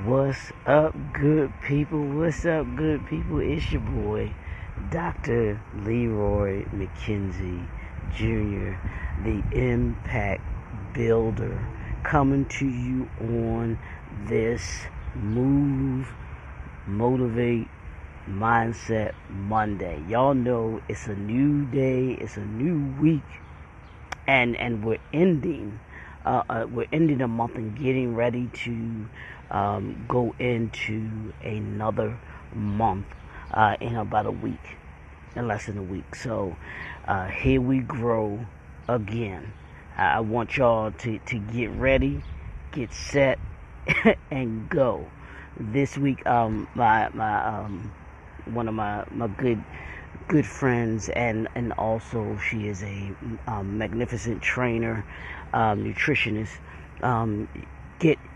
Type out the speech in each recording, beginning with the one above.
What's up, good people? What's up, good people? It's your boy, Dr. Leroy McKenzie Jr., the Impact Builder, coming to you on this Move, Motivate, Mindset Monday. Y'all know it's a new day, it's a new week, and we're ending the month and getting ready to go into another month in about a week, in less than a week. So here we grow again. I want y'all to get ready, get set, and go. This week, my one of my good friends, and also she is a magnificent trainer, nutritionist.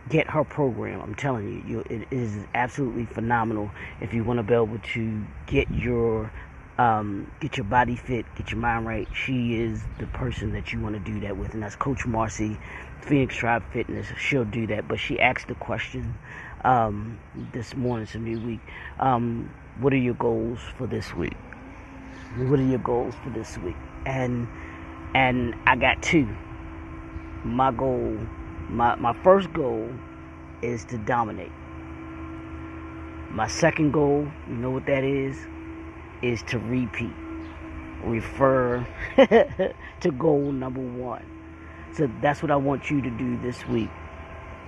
Get her program. I'm telling you, it is absolutely phenomenal. If you want to be able to get your body fit, get your mind right, she is the person that you want to do that with, and that's Coach Marcy, Phoenix Tribe Fitness. She'll do that. But she asked the question this morning, it's a new week. What are your goals for this week? What are your goals for this week? And I got two. My goal, my first goal is to dominate. My second goal, you know what that is to repeat. Refer to goal number one. So that's what I want you to do this week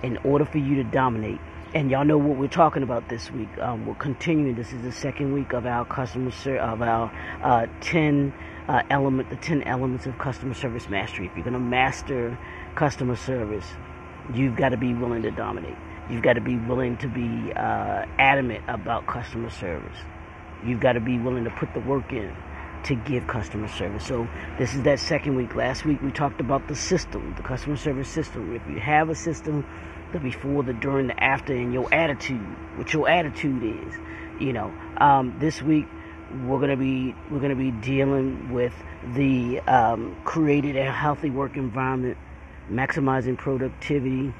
in order for you to dominate. And y'all know what we're talking about this week. We're continuing. This is the second week of our the 10 elements of customer service mastery. If you're going to master customer service, you've got to be willing to dominate. You've got to be willing to be adamant about customer service. You've got to be willing to put the work in to give customer service. So this is that second week. Last week we talked about the system, the customer service system. If you have a system, the before, the during, the after, and your attitude, what your attitude is, this week we're gonna be dealing with the creating a healthy work environment, maximizing productivity,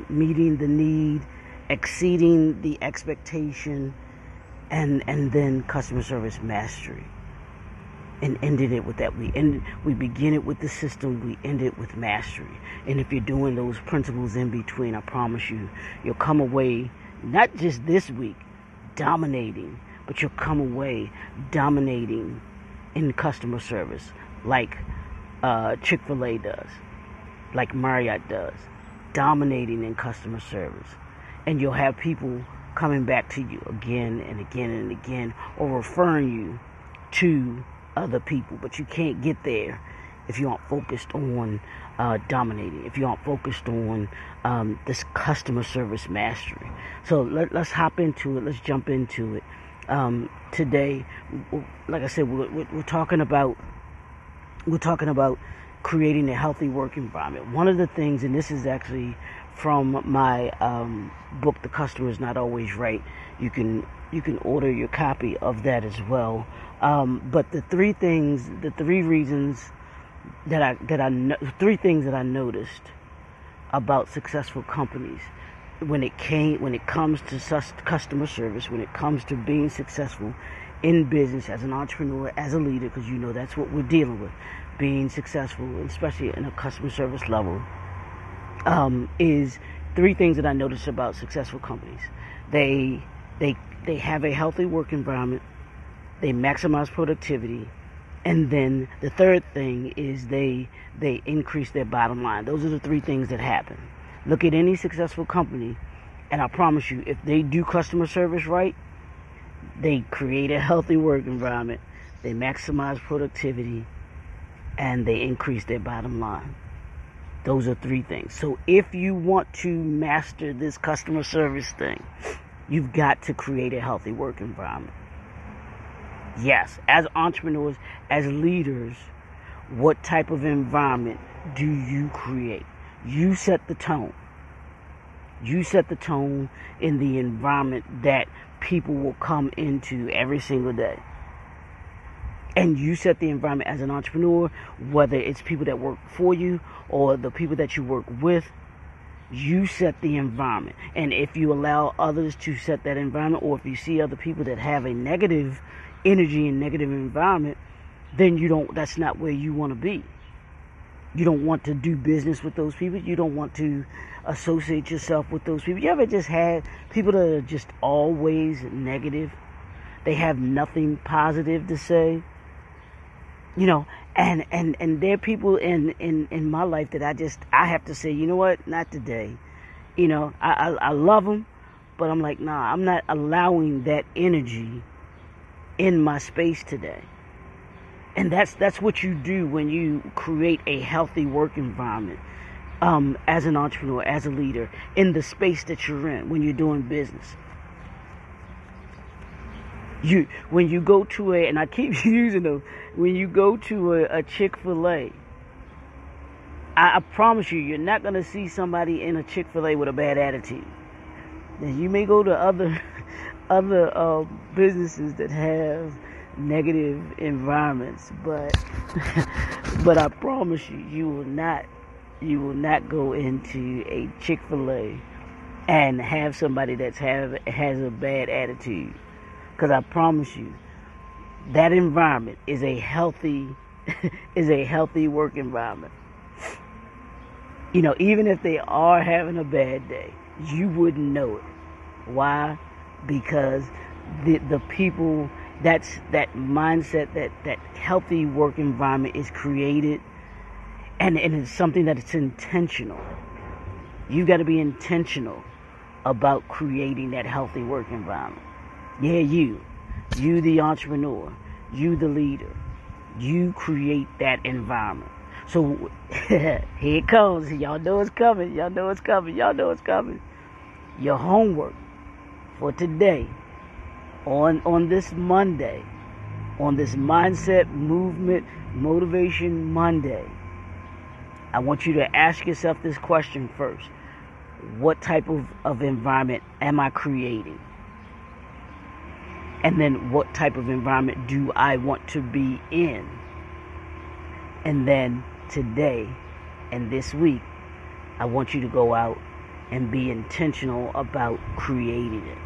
meeting the need, exceeding the expectation, and then customer service mastery. And ended it with that. We begin it with the system, we end it with mastery. And if you're doing those principles in between, I promise you'll come away not just this week dominating, but you'll come away dominating in customer service, like Chick-fil-A does, like Marriott does, dominating in customer service. And you'll have people coming back to you again and again and again, or referring you to other people. But you can't get there if you aren't focused on dominating, if you aren't focused on this customer service mastery. So let's hop into it. Let's jump into it. Today, like I said, we're talking about creating a healthy work environment. One of the things, and this is actually from my book, The Customer Is Not Always Right. You can order your copy of that as well. But the three things that I noticed about successful companies when it comes to customer service, when it comes to being successful in business as an entrepreneur, as a leader, because that's what we're dealing with, being successful, especially in a customer service level, is three things that I noticed about successful companies. They have a healthy work environment, they maximize productivity, and then the third thing is they increase their bottom line. Those are the three things that happen. Look at any successful company, and I promise you, if they do customer service right, they create a healthy work environment, they maximize productivity, and they increase their bottom line. Those are three things. So if you want to master this customer service thing, you've got to create a healthy work environment. Yes, as entrepreneurs, as leaders, what type of environment do you create? You set the tone. You set the tone in the environment that people will come into every single day. And you set the environment as an entrepreneur, whether it's people that work for you or the people that you work with. You set the environment. And if you allow others to set that environment, or if you see other people that have a negative energy and negative environment, then that's not where you want to be. You don't want to do business with those people. You don't want to associate yourself with those people. You ever just had people that are just always negative? They have nothing positive to say. And there are people in my life that I have to say, you know what, not today. I love them, but I'm like, nah, I'm not allowing that energy in my space today. And that's what you do when you create a healthy work environment, as an entrepreneur, as a leader, in the space that you're in when you're doing business. When you go to and I keep using them, when you go to a Chick-fil-A, I promise you're not going to see somebody in a Chick-fil-A with a bad attitude. Now, you may go to other businesses that have negative environments, but I promise you will not go into a Chick-fil-A and have somebody that has a bad attitude. Because I promise you, that environment is a healthy work environment. Even if they are having a bad day, you wouldn't know it. Why? Because the people, that mindset, that healthy work environment is created, and it's something that it's intentional. You got to be intentional about creating that healthy work environment. Yeah, you the entrepreneur, you the leader, you create that environment. So here it comes. Y'all know it's coming. Your homework for today, on this Monday, on this Mindset Movement Motivation Monday, I want you to ask yourself this question first. What type of environment am I creating? And then what type of environment do I want to be in? And then today and this week, I want you to go out and be intentional about creating it.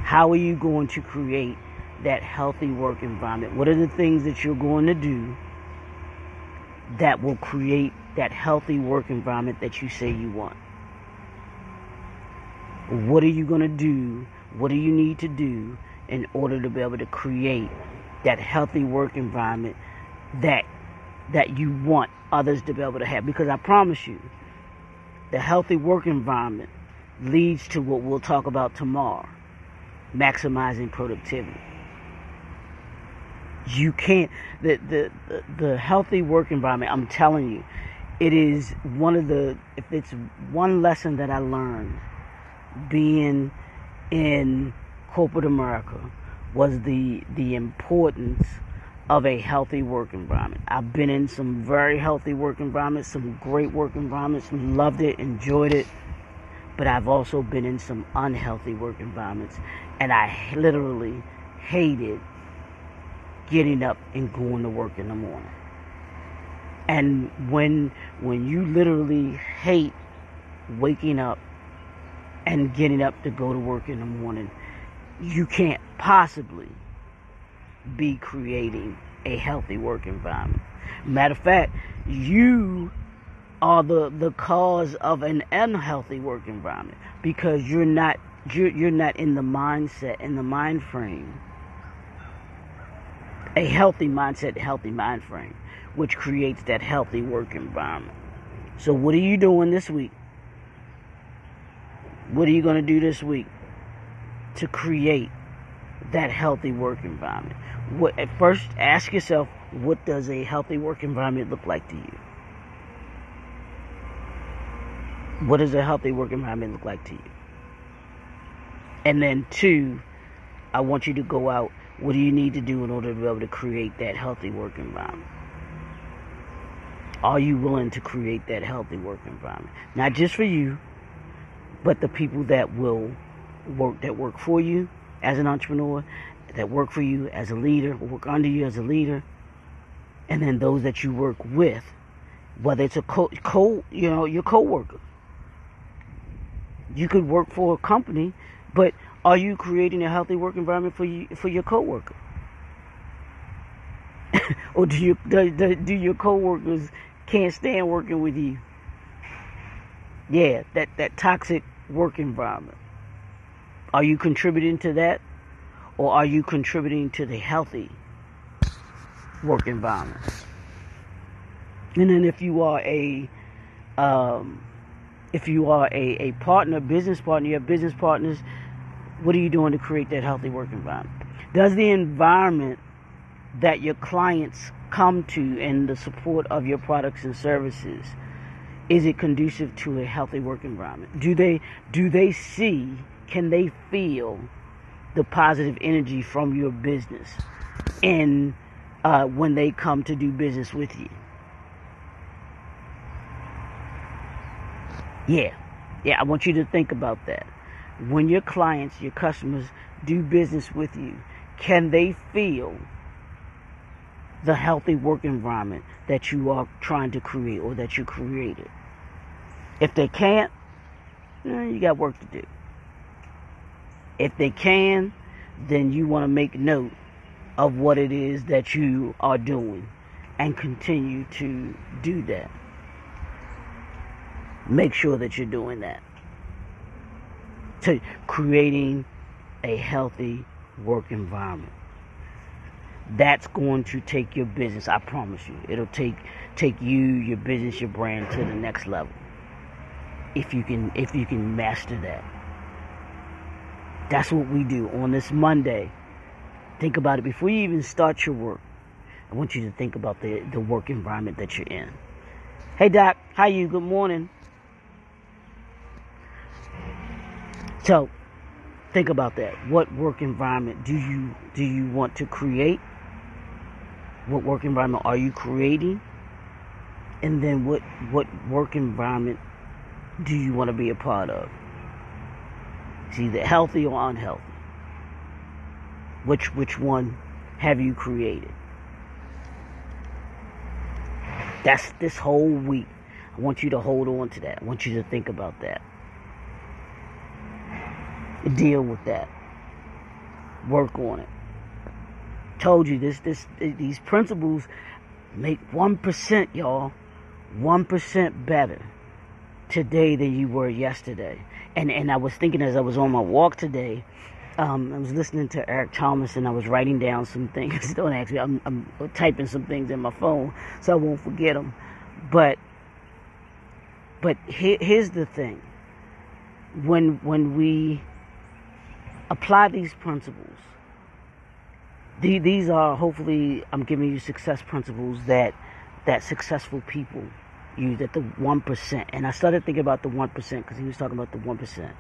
How are you going to create that healthy work environment? What are the things that you're going to do that will create that healthy work environment that you say you want? What are you going to do? What do you need to do in order to be able to create that healthy work environment that you want others to be able to have? Because I promise you, the healthy work environment leads to what we'll talk about tomorrow, maximizing productivity. You can't, the healthy work environment, I'm telling you, it is if it's one lesson that I learned being in corporate America, was the importance of a healthy work environment. I've been in some very healthy work environments, some great work environments, loved it, enjoyed it, but I've also been in some unhealthy work environments, and I literally hated getting up and going to work in the morning. And when you literally hate waking up and getting up to go to work in the morning, you can't possibly be creating a healthy work environment. Matter of fact, you are the cause of an unhealthy work environment, because you're not in the mindset, in the mind frame, a healthy mindset, healthy mind frame, which creates that healthy work environment. So what are you doing this week? What are you going to do this week to create that healthy work environment? At first, ask yourself, what does a healthy work environment look like to you? What does a healthy work environment look like to you? And then 2, I want you to go out. What do you need to do in order to be able to create that healthy work environment? Are you willing to create that healthy work environment? Not just for you, but the people that will work for you as an entrepreneur, that work for you as a leader, work under you as a leader, and then those that you work with, whether it's your coworker, You could work for a company, but are you creating a healthy work environment for your coworker? Or do your coworkers can't stand working with you? Yeah, that toxic work environment. Are you contributing to that, or are you contributing to the healthy work environment? And then if you are a partner, business partner, you have business partners, what are you doing to create that healthy work environment? Does the environment that your clients come to and the support of your products and services, is it conducive to a healthy work environment? Do they see, can they feel the positive energy from your business and when they come to do business with you? Yeah, I want you to think about that. When your clients, your customers do business with you, can they feel the healthy work environment that you are trying to create or that you created? If they can't, you got work to do. If they can, then you want to make note of what it is that you are doing and continue to do that. Make sure that you're doing that. To creating a healthy work environment. That's going to take your business, I promise you. It'll take you, your business, your brand to the next level. If you can master that. That's what we do on this Monday. Think about it before you even start your work. I want you to think about the work environment that you're in. Hey Doc, how you? Good morning. So, think about that. What work environment do you want to create? What work environment are you creating? And then what work environment do you want to be a part of? It's either healthy or unhealthy. Which one have you created? That's this whole week. I want you to hold on to that. I want you to think about that. Deal with that. Work on it. Told you these principles make 1%, y'all. 1% better today than you were yesterday. And I was thinking as I was on my walk today, I was listening to Eric Thomas and I was writing down some things. Don't ask me. I'm typing some things in my phone so I won't forget them. But here's the thing. When we apply these principles, these are, hopefully, I'm giving you success principles that successful people use at the 1%. And I started thinking about the 1% because he was talking about the 1%.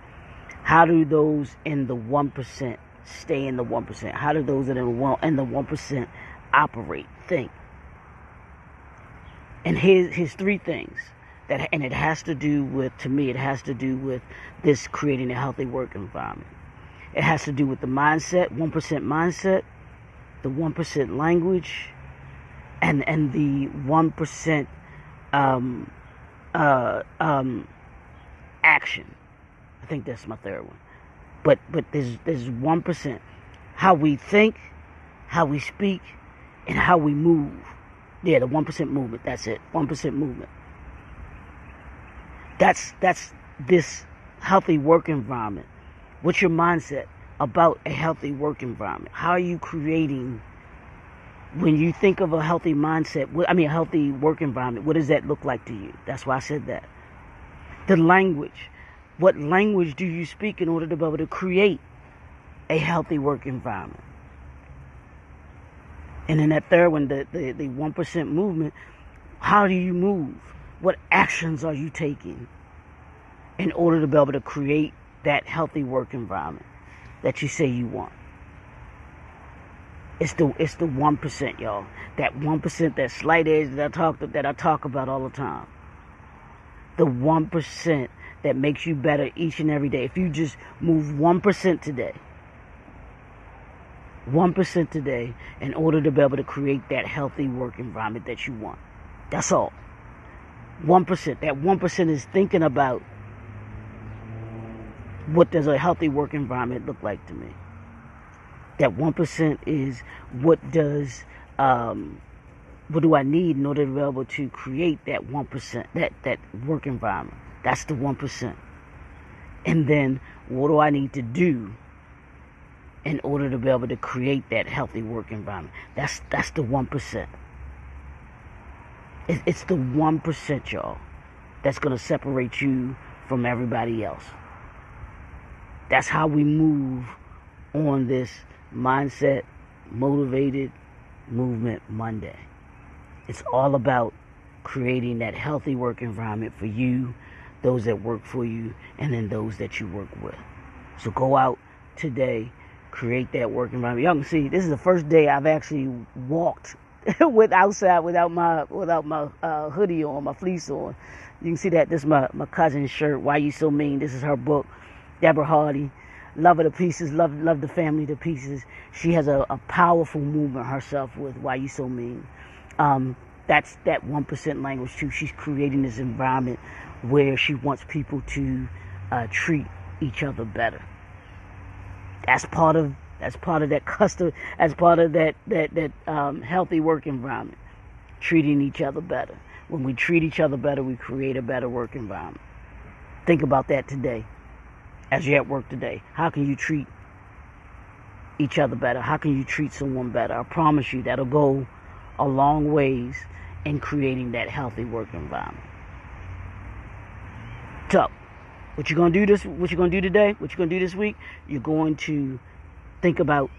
How do those in the 1% stay in the 1%? How do those in the 1% operate, think? And here's three things. And it has to do with, to me, it has to do with this creating a healthy work environment. It has to do with the mindset, 1% mindset, the 1% language, and the 1% action. I think that's my third one. But there's 1%. How we think, how we speak, and how we move. Yeah, the 1% movement. That's it. 1% movement. That's this healthy work environment. What's your mindset about a healthy work environment? How are you creating, when you think of a healthy mindset, a healthy work environment, what does that look like to you? That's why I said that. The language. What language do you speak in order to be able to create a healthy work environment? And in that third one, the 1% movement, how do you move? What actions are you taking in order to be able to create that healthy work environment that you say you want? It's the 1%, y'all. That 1%, that slight edge that I talk about all the time. The 1% that makes you better each and every day. If you just move 1% today, 1% today, in order to be able to create that healthy work environment that you want. That's all. 1%. That 1% is thinking about What does a healthy work environment look like to me? That 1% is what do I need in order to be able to create that 1%, that work environment? That's the 1%. And then what do I need to do in order to be able to create that healthy work environment? That's the 1%. It's the 1%, y'all, that's going to separate you from everybody else. That's how we move on this Mindset Motivated Movement Monday. It's all about creating that healthy work environment for you, those that work for you, and then those that you work with. So go out today, create that work environment. Y'all can see this is the first day I've actually walked without my hoodie on, my fleece on. You can see that this is my cousin's shirt, Why You So Mean. This is her book, Deborah Hardy. Love her to pieces, love the family to pieces. She has a powerful movement herself with Why You So Mean. That's that 1% language too. She's creating this environment where she wants people to treat each other better. That's part of that custom. That's part of that healthy work environment. Treating each other better. When we treat each other better, we create a better work environment. Think about that today. As you're at work today, how can you treat each other better? How can you treat someone better? I promise you that'll go a long ways in creating that healthy work environment. So, what you're gonna do today? What you're gonna do this week? You're going to think about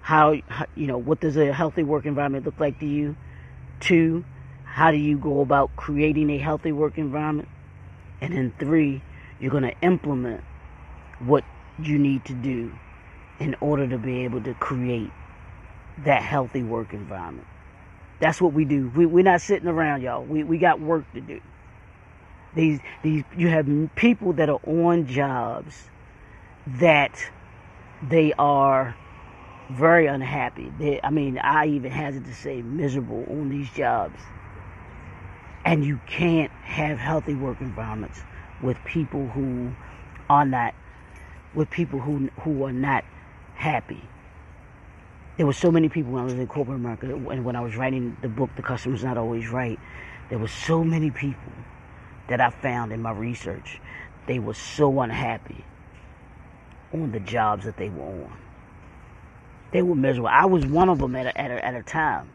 how what does a healthy work environment look like to you? 2, how do you go about creating a healthy work environment? And then 3, you're gonna implement what you need to do in order to be able to create that healthy work environment. That's what we do. We're not sitting around, y'all. We got work to do. You have people that are on jobs that they are very unhappy. I even hesitate to say miserable on these jobs. And you can't have healthy work environments with people who are not happy. There were so many people when I was in corporate America, and when I was writing the book, The Customer's Not Always Right, there were so many people that I found in my research. They were so unhappy on the jobs that they were on. They were miserable. I was one of them at a time.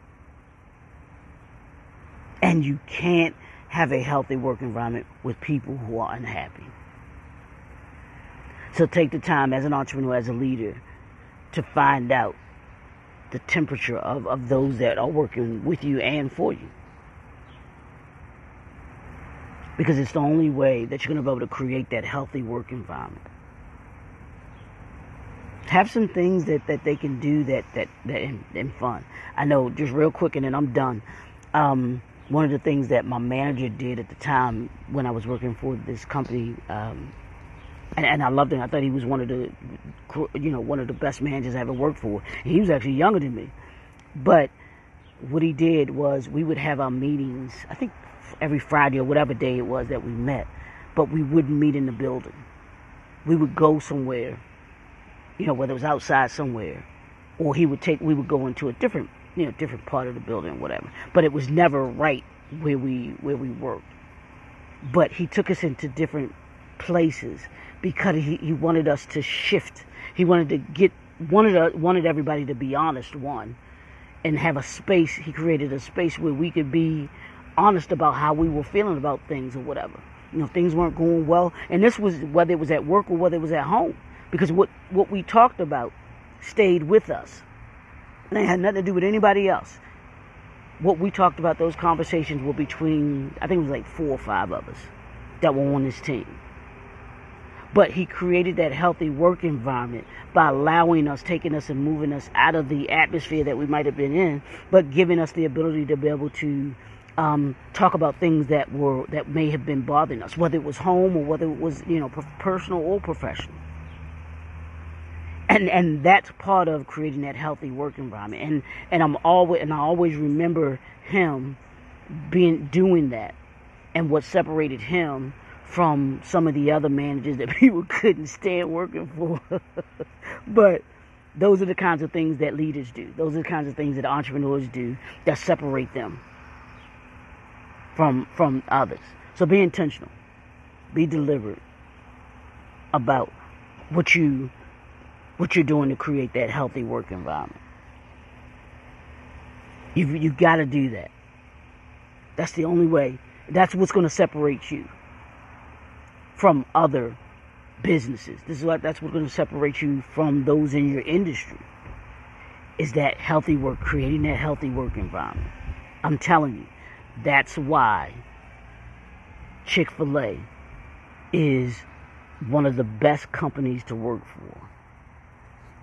And you can't have a healthy work environment with people who are unhappy. So take the time as an entrepreneur, as a leader, to find out the temperature of those that are working with you and for you. Because it's the only way that you're going to be able to create that healthy work environment. Have some things that they can do that and fun. I know, just real quick, and then I'm done. One of the things that my manager did at the time when I was working for this company, and I loved him. I thought he was one of the best managers I ever worked for. And he was actually younger than me. But what he did was we would have our meetings, I think every Friday or whatever day it was that we met, but we wouldn't meet in the building. We would go somewhere, whether it was outside somewhere, or we would go into a different part of the building or whatever. But it was never right where we worked. But he took us into different places because he wanted us to shift. He wanted everybody to be honest, one, and have a space. He created a space where we could be honest about how we were feeling about things or whatever. Things weren't going well. And this was whether it was at work or whether it was at home. Because what we talked about stayed with us. And it had nothing to do with anybody else. What we talked about, those conversations were between, I think it was like 4 or 5 of us that were on this team. But he created that healthy work environment by allowing us, taking us and moving us out of the atmosphere that we might have been in, but giving us the ability to be able to talk about things that may have been bothering us, whether it was home or whether it was personal or professional. And that's part of creating that healthy work environment. And I always remember him doing that, and what separated him from some of the other managers that people couldn't stand working for. But those are the kinds of things that leaders do. Those are the kinds of things that entrepreneurs do that separate them from others. So be intentional. Be deliberate about what you're doing to create that healthy work environment. You've got to do that. That's the only way. That's what's going to separate you from other businesses. That's what's going to separate you from those in your industry. Is that healthy work, creating that healthy work environment. I'm telling you, that's why Chick-fil-A is one of the best companies to work for.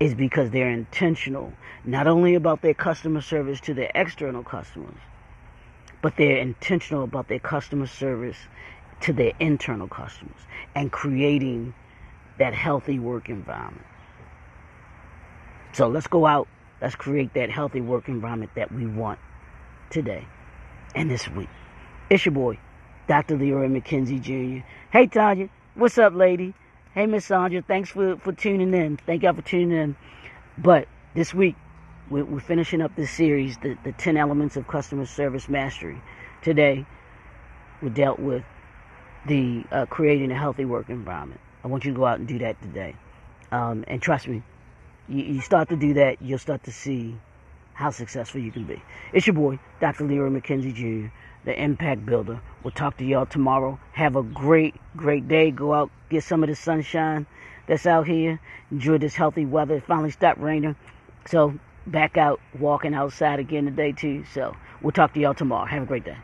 Is because they're intentional, not only about their customer service to their external customers, but they're intentional about their customer service to their internal customers and creating that healthy work environment. So let's go out. Let's create that healthy work environment that we want today and this week. It's your boy, Dr. Leroy McKenzie Jr. Hey, Tanya. What's up, lady? Hey, Miss Sandra. Thanks for tuning in. Thank y'all for tuning in. But this week, we're finishing up this series, the 10 Elements of Customer Service Mastery. Today, we dealt with the creating a healthy work environment. I want you to go out and do that today. And trust me, you start to do that, you'll start to see how successful you can be. It's your boy, Dr. Leroy McKenzie Jr., the Impact Builder. We'll talk to y'all tomorrow. Have a great, great day. Go out, get some of the sunshine that's out here. Enjoy this healthy weather. It finally stopped raining. So back out, walking outside again today too. So we'll talk to y'all tomorrow. Have a great day.